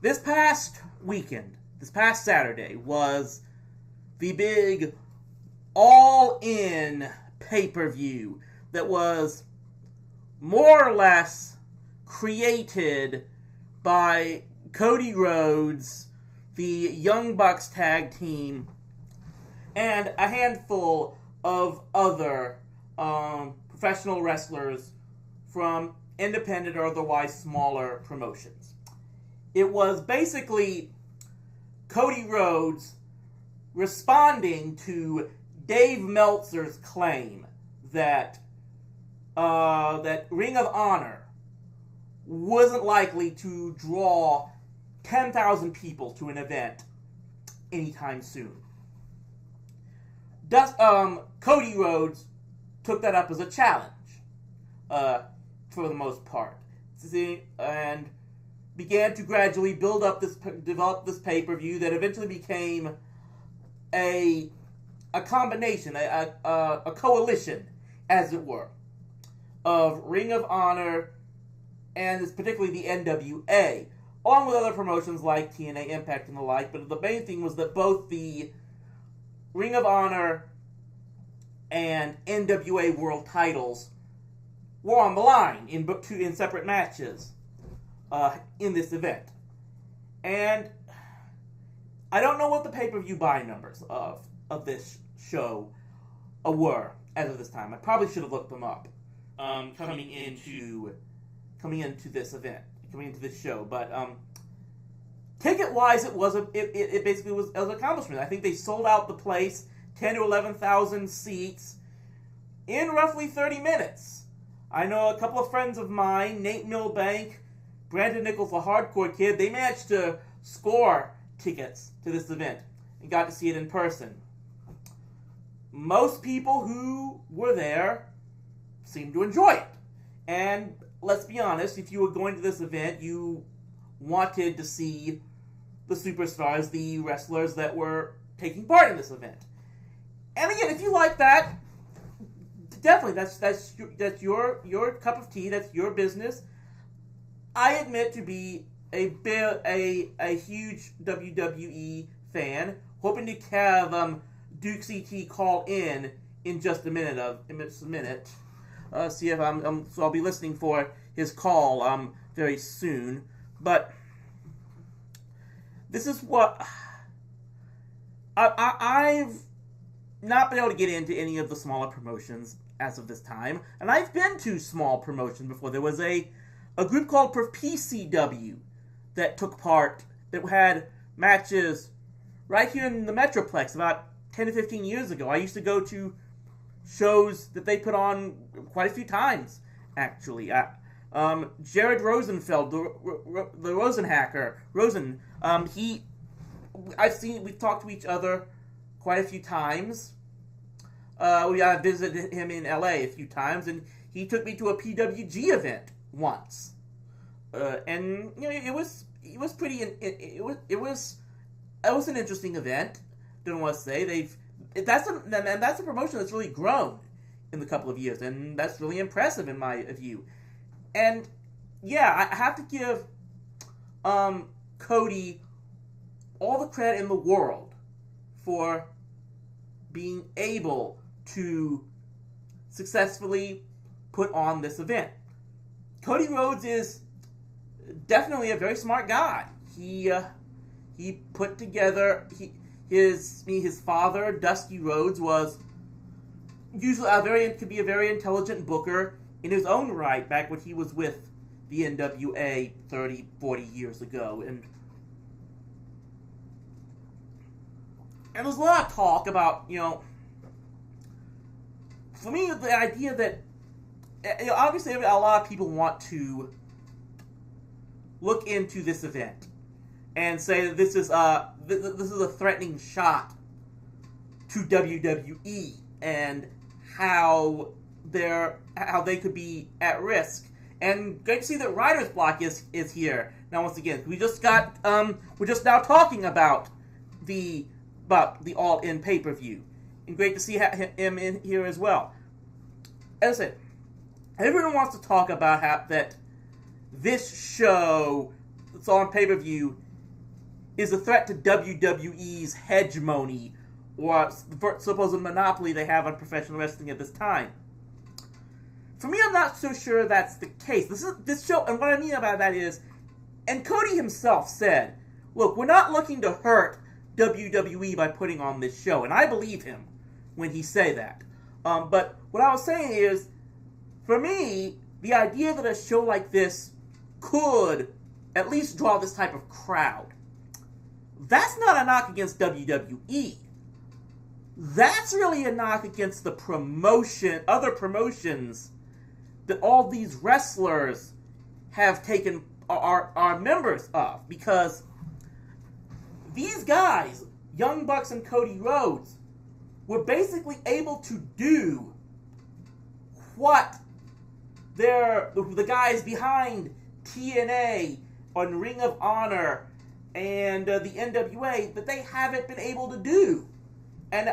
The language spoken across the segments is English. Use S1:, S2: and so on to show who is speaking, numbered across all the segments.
S1: This past weekend, this past Saturday, was the big all-in pay-per-view that was more or less created by Cody Rhodes, the Young Bucks tag team, and a handful of other professional wrestlers from independent or otherwise smaller promotions. It was basically Cody Rhodes responding to Dave Meltzer's claim that that Ring of Honor wasn't likely to draw 10,000 people to an event anytime soon. Cody Rhodes took that up as a challenge, for the most part, and began to gradually develop this pay-per-view that eventually became a combination, a coalition, as it were, of Ring of Honor and particularly the NWA, along with other promotions like TNA Impact and the like. But the main thing was that both the Ring of Honor and NWA World titles were on the line in separate matches in this event. And I don't know what the pay-per-view buy numbers of this show were as of this time. I probably should have looked them up coming into this event, coming into this show. But ticket-wise, it basically was an accomplishment. I think they sold out the place, 10 to 11,000 seats, in roughly 30 minutes. I know a couple of friends of mine, Nate Milbank, Brandon Nichols, the hardcore kid, they managed to score tickets to this event and got to see it in person. Most people who were there seemed to enjoy it. And let's be honest, if you were going to this event, you wanted to see the superstars, the wrestlers that were taking part in this event. And again, if you like that, definitely, that's your cup of tea, that's your business. I admit to be a huge WWE fan, hoping to have Duke CT call in just a minute. See if so I'll be listening for his call very soon. But this is what I've not been able to get into any of the smaller promotions as of this time, and I've been to small promotions before. There was a group called PCW that took part, that had matches right here in the Metroplex about 10 to 15 years ago. I used to go to shows that they put on quite a few times, actually. Jared Rosenfeld, the Rosenhacker, we've talked to each other quite a few times. We visited him in LA a few times, and he took me to a PWG event once. And you know, it was an interesting event. Don't want to say that's a promotion that's really grown in the couple of years, and that's really impressive in my view. And yeah, I have to give Cody all the credit in the world for being able to successfully put on this event. Cody Rhodes is definitely a very smart guy. He put together his father, Dusty Rhodes, was usually could be a very intelligent booker in his own right back when he was with the NWA 30, 40 years ago. And there's a lot of talk about, for me, the idea that, obviously a lot of people want to look into this event and say that this is a threatening shot to WWE and how they could be at risk. And great to see that Writer's Block is here. Now, once again, we're just now talking about the All-In pay-per-view. And great to see him in here as well. As I said, everyone wants to talk about how that this show that's on pay-per-view is a threat to WWE's hegemony or supposed monopoly they have on professional wrestling at this time. For me, I'm not so sure that's the case. This show, and what I mean about that is, and Cody himself said, look, we're not looking to hurt WWE by putting on this show, and I believe him when he say that. But what I was saying is, for me, the idea that a show like this could at least draw this type of crowd, that's not a knock against WWE. That's really a knock against the other promotions that all these wrestlers have taken, are members of. Because these guys, Young Bucks and Cody Rhodes, were basically able to do what the guys behind TNA on Ring of Honor and the NWA, that they haven't been able to do. And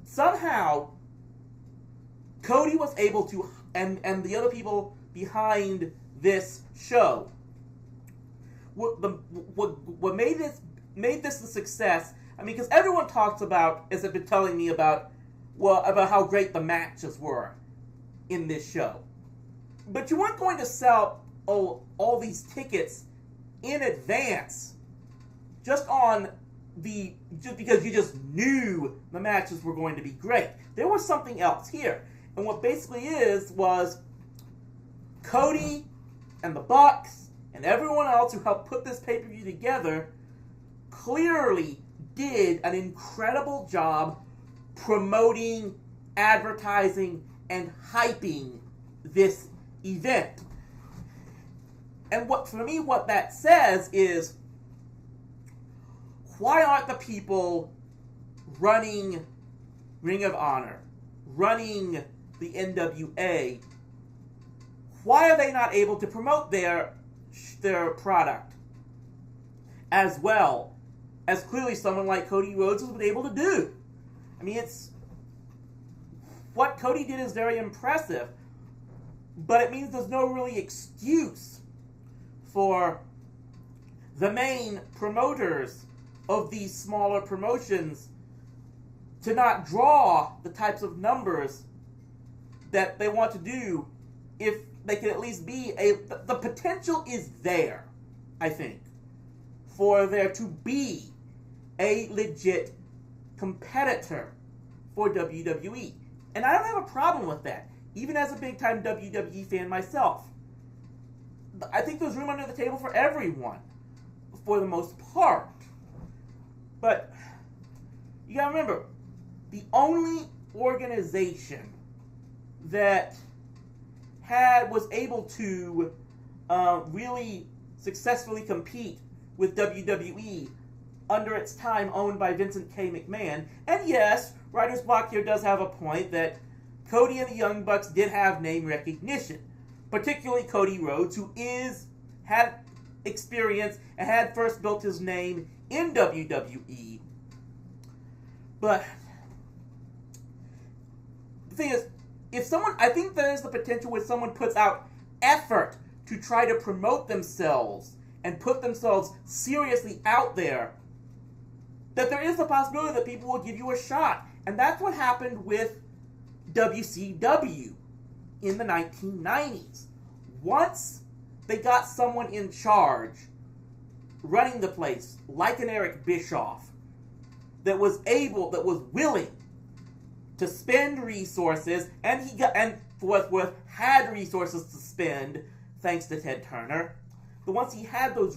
S1: somehow Cody was able to, and the other people behind this show, what made this a success. I mean, because everyone talks about, as they've been telling me about how great the matches were in this show, but you weren't going to sell all these tickets in advance just because you just knew the matches were going to be great. There was something else here, and what basically was Cody and the Bucks and everyone else who helped put this pay-per-view together clearly did an incredible job promoting, advertising, and hyping this event. And what that says is, why aren't the people running Ring of Honor, running the NWA, why are they not able to promote their product as well as clearly someone like Cody Rhodes has been able to do? I mean, what Cody did is very impressive, but it means there's no really excuse for the main promoters of these smaller promotions to not draw the types of numbers that they want to do if they can at least be the potential is there, I think, for there to be a legit competitor for WWE. And I don't have a problem with that, even as a big-time WWE fan myself. I think there's room under the table for everyone, for the most part. But you gotta remember, the only organization that was able to really successfully compete with WWE under its time owned by Vincent K. McMahon, and yes, Writer's Block here does have a point that Cody and the Young Bucks did have name recognition, particularly Cody Rhodes, who had experience and had first built his name in WWE. But the thing is, I think there's the potential when someone puts out effort to try to promote themselves and put themselves seriously out there, that there is a possibility that people will give you a shot. And that's what happened with WCW in the 1990s. Once they got someone in charge, running the place, like an Eric Bischoff, that was willing to spend resources, and for what's worth, had resources to spend, thanks to Ted Turner. But once he had was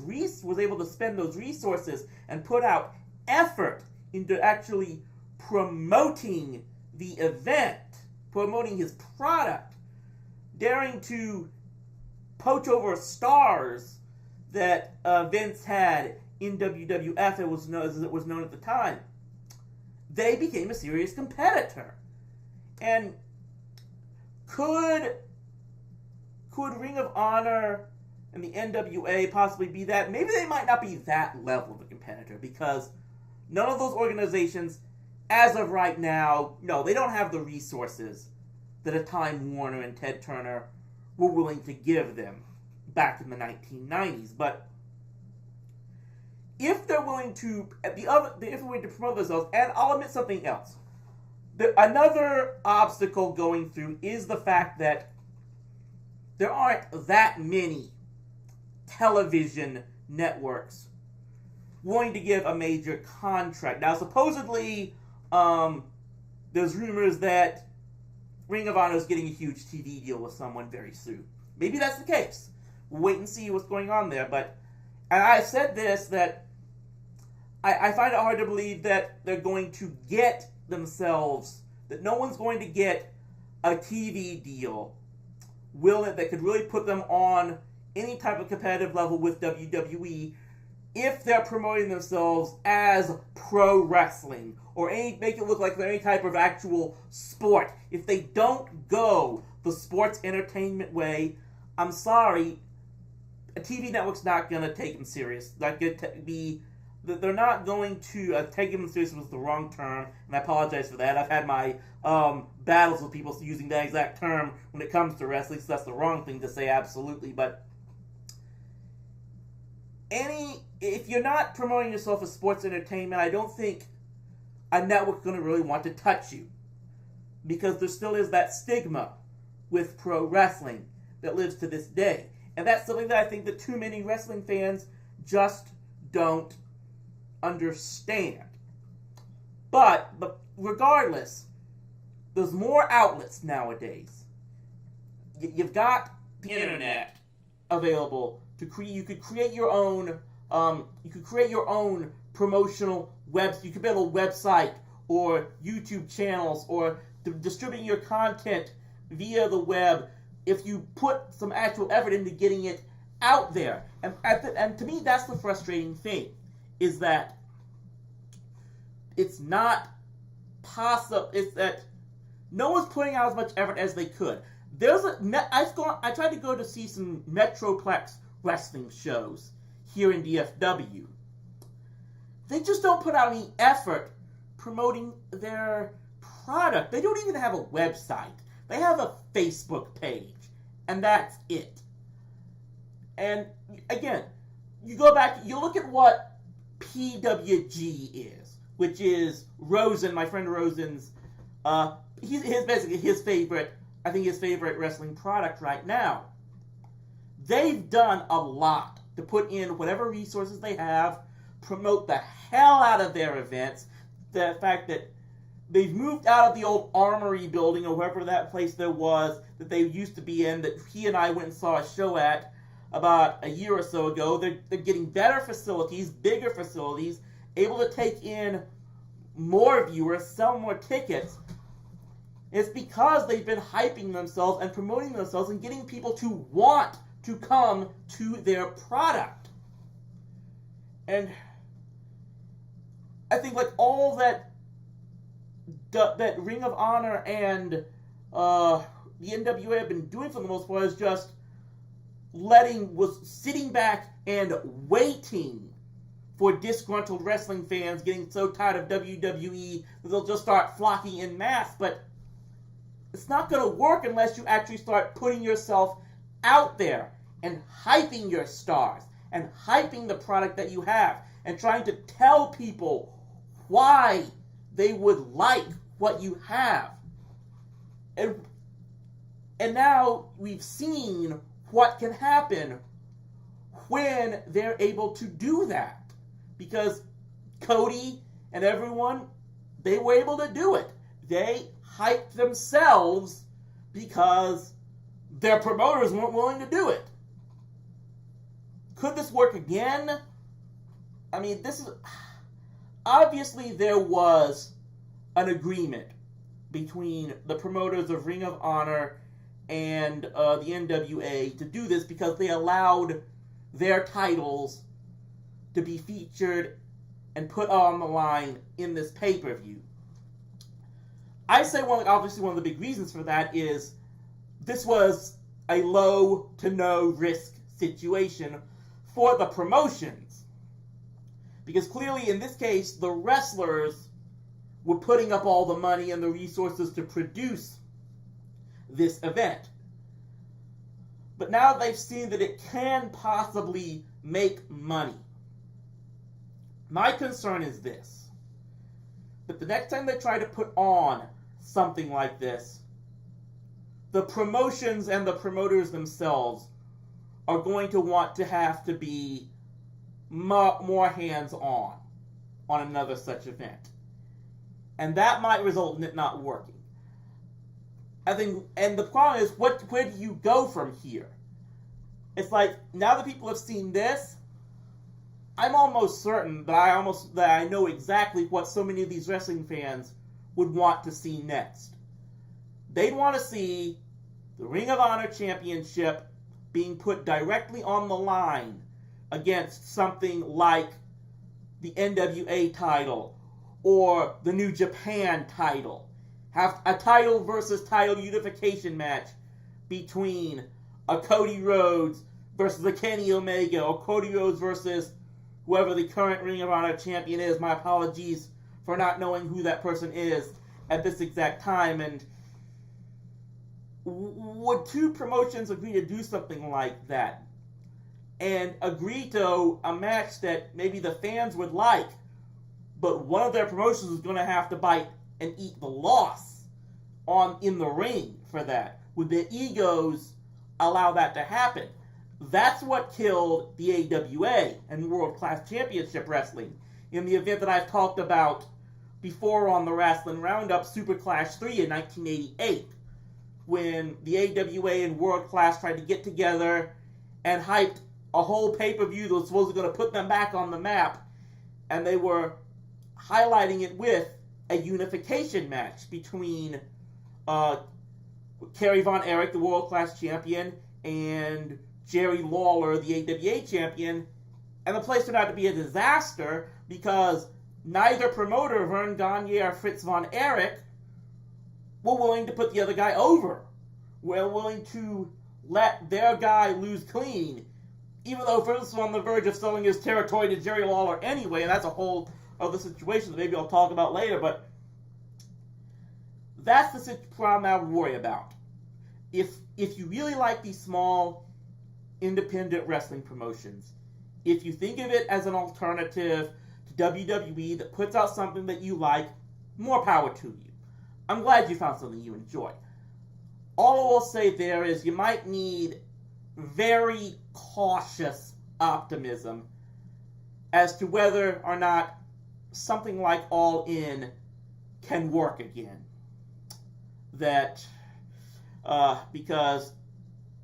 S1: able to spend those resources and put out effort into actually promoting the event, promoting his product, daring to poach over stars that Vince had in WWF, as it was known at the time, they became a serious competitor. And could Ring of Honor and the NWA possibly be that? Maybe they might not be that level of a competitor, because none of those organizations, as of right now, no, they don't have the resources that a Time Warner and Ted Turner were willing to give them back in the 1990s. But if they're willing to, if they're willing to promote themselves, and I'll admit something else. Another obstacle going through is the fact that there aren't that many television networks willing to give a major contract. Now, supposedly, there's rumors that Ring of Honor is getting a huge TV deal with someone very soon. Maybe that's the case. We'll wait and see what's going on there. But, and I said this, that I find it hard to believe that they're going to get themselves, that no one's going to get a TV deal that could really put them on any type of competitive level with WWE if they're promoting themselves as pro wrestling or make it look like they're any type of actual sport. If they don't go the sports entertainment way, I'm sorry, a TV network's not going to take them serious. They're not going to take them serious was the wrong term, and I apologize for that. I've had my battles with people using that exact term when it comes to wrestling, so that's the wrong thing to say, absolutely. But if you're not promoting yourself as sports entertainment, I don't think a network's going to really want to touch you, because there still is that stigma with pro wrestling that lives to this day. And that's something that I think that too many wrestling fans just don't understand. But regardless, there's more outlets nowadays. You've got the internet available to create. You could create your own. You could create your own promotional webs. You could build a website or YouTube channels or distributing your content via the web if you put some actual effort into getting it out there. And to me, that's the frustrating thing, is that it's not possible. It's that no one's putting out as much effort as they could. I tried to go to see some Metroplex wrestling shows here in DFW. They just don't put out any effort promoting their product. They don't even have a website. They have a Facebook page, and that's it. And again, you go back, you look at what PWG is, which is Rosen, my friend Rosen's, basically his favorite wrestling product right now. They've done a lot to put in whatever resources they have, promote the hell out of their events. The fact that they've moved out of the old Armory building, or wherever that place there was that they used to be in, that he and I went and saw a show at about a year or so ago. They're getting better facilities, bigger facilities, able to take in more viewers, sell more tickets. It's because they've been hyping themselves and promoting themselves and getting people to want to come to their product. And I think like all that Ring of Honor and the NWA have been doing for the most part is just sitting back and waiting for disgruntled wrestling fans getting so tired of WWE that they'll just start flocking en masse. But it's not going to work unless you actually start putting yourself out there and hyping your stars and hyping the product that you have and trying to tell people why they would like what you have. And now we've seen what can happen when they're able to do that. Because Cody and everyone, they were able to do it. They hyped themselves because their promoters weren't willing to do it. Could this work again? I mean, obviously there was an agreement between the promoters of Ring of Honor and the NWA to do this because they allowed their titles to be featured and put on the line in this pay-per-view. I say obviously one of the big reasons for that is this was a low to no risk situation for the promotions. Because clearly in this case, the wrestlers were putting up all the money and the resources to produce this event. But now they've seen that it can possibly make money. My concern is this: that the next time they try to put on something like this, the promotions and the promoters themselves are going to want to have to be more hands-on on another such event. And that might result in it not working. I think, and the problem is, where do you go from here? It's like, now that people have seen this, I'm almost certain that I know exactly what so many of these wrestling fans would want to see next. They'd want to see the Ring of Honor Championship being put directly on the line against something like the NWA title or the New Japan title. Have a title versus title unification match between a Cody Rhodes versus a Kenny Omega, or Cody Rhodes versus whoever the current Ring of Honor champion is. My apologies for not knowing who that person is at this exact time. And would two promotions agree to do something like that and agree to a match that maybe the fans would like, but one of their promotions is going to have to bite and eat the loss in the ring for that? Would their egos allow that to happen? That's what killed the AWA and World Class Championship Wrestling in the event that I've talked about before on the Wrestling Roundup, Super Clash 3 in 1988, when the AWA and World Class tried to get together and hyped a whole pay-per-view that was supposedly going to put them back on the map, and they were highlighting it with a unification match between Kerry Von Erich, the World Class Champion, and Jerry Lawler, the AWA Champion, and the place turned out to be a disaster because neither promoter, Vern Gagne or Fritz Von Erich, were willing to put the other guy over. Were willing to let their guy lose clean, even though Fritz was on the verge of selling his territory to Jerry Lawler anyway, and that's a whole other situation that maybe I'll talk about later, but that's the problem I would worry about. If you really like these small, independent wrestling promotions, if you think of it as an alternative to WWE that puts out something that you like, more power to you. I'm glad you found something you enjoy. All I will say there is you might need very cautious optimism as to whether or not something like All In can work again. Because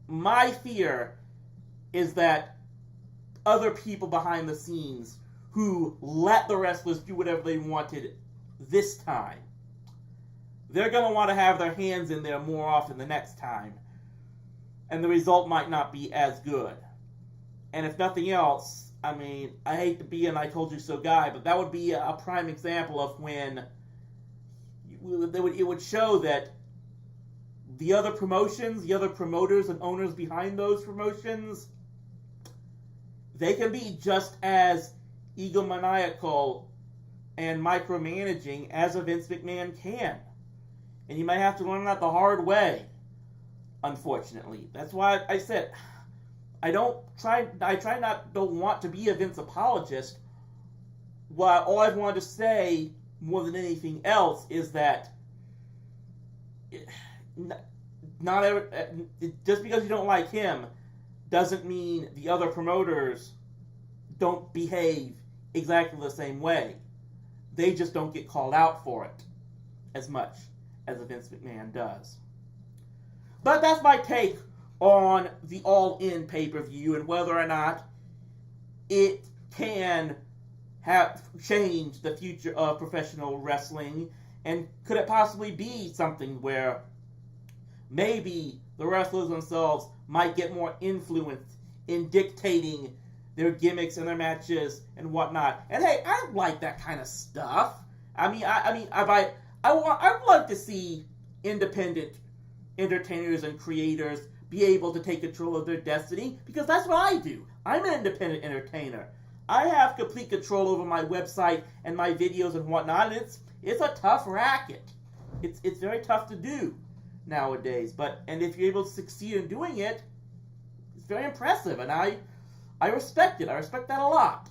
S1: my fear is that other people behind the scenes who let the wrestlers do whatever they wanted this time, they're going to want to have their hands in there more often the next time. And the result might not be as good. And if nothing else, I mean, I hate to be an I told you so guy, but that would be a prime example of when it would show that the other promotions, the other promoters and owners behind those promotions, they can be just as egomaniacal and micromanaging as a Vince McMahon can. And you might have to learn that the hard way, unfortunately. That's why I said, I don't want to be a Vince apologist. All I've wanted to say, more than anything else, is that just because you don't like him doesn't mean the other promoters don't behave exactly the same way. They just don't get called out for it as much as a Vince McMahon does. But that's my take on the All In pay-per-view and whether or not it can have changed the future of professional wrestling, and could it possibly be something where maybe the wrestlers themselves might get more influence in dictating their gimmicks and their matches and whatnot. And hey, I like that kind of stuff. I would like to see independent entertainers and creators be able to take control of their destiny, because that's what I do. I'm an independent entertainer. I have complete control over my website and my videos and whatnot, and it's a tough racket. It's very tough to do nowadays, and if you're able to succeed in doing it, it's very impressive, and I respect it. I respect that a lot.